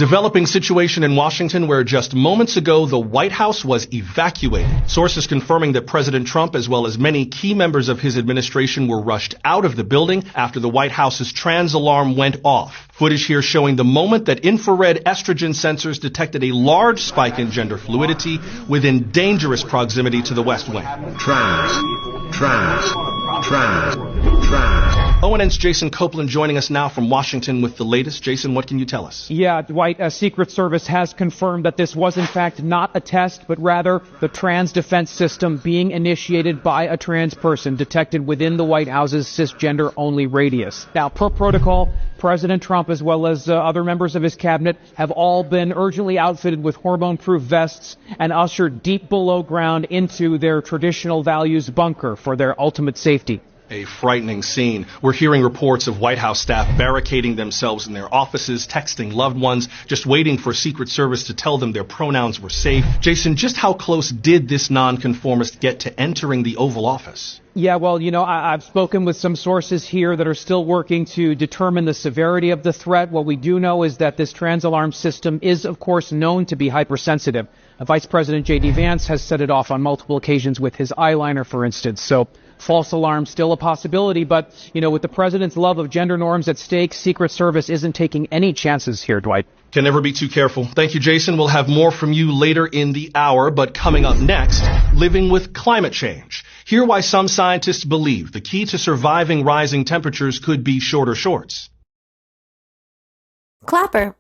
Developing situation in Washington where just moments ago the White House was evacuated. Sources confirming that President Trump as well as many key members of his administration were rushed out of the building after the White House's trans alarm went off. Footage here showing the moment that infrared estrogen sensors detected a large spike in gender fluidity within dangerous proximity to the West Wing. ONN's Jason Copeland joining us now from Washington with the latest. Jason, what can you tell us? Yeah, Dwight, Secret Service has confirmed that this was in fact not a test, but rather the trans defense system being initiated by a trans person detected within the White House's cisgender-only radius. Now, per protocol, President Trump as well as other members of his cabinet have all been urgently outfitted with hormone-proof vests and ushered deep below ground into their traditional values bunker for their ultimate safety. A frightening scene. We're hearing reports of White House staff barricading themselves in their offices, texting loved ones, just waiting for Secret Service to tell them their pronouns were safe. Jason, just how close did this nonconformist get to entering the Oval Office? Yeah, well, I've spoken with some sources here that are still working to determine the severity of the threat. What we do know is that this trans alarm system is, of course, known to be hypersensitive. Vice President J.D. Vance has set it off on multiple occasions with his eyeliner, for instance. So false alarm still a possibility, but, with the president's love of gender norms at stake, Secret Service isn't taking any chances here, Dwight. Can never be too careful. Thank you, Jason. We'll have more from you later in the hour, but coming up next, living with climate change. Hear why some scientists believe the key to surviving rising temperatures could be shorter shorts. Clapper.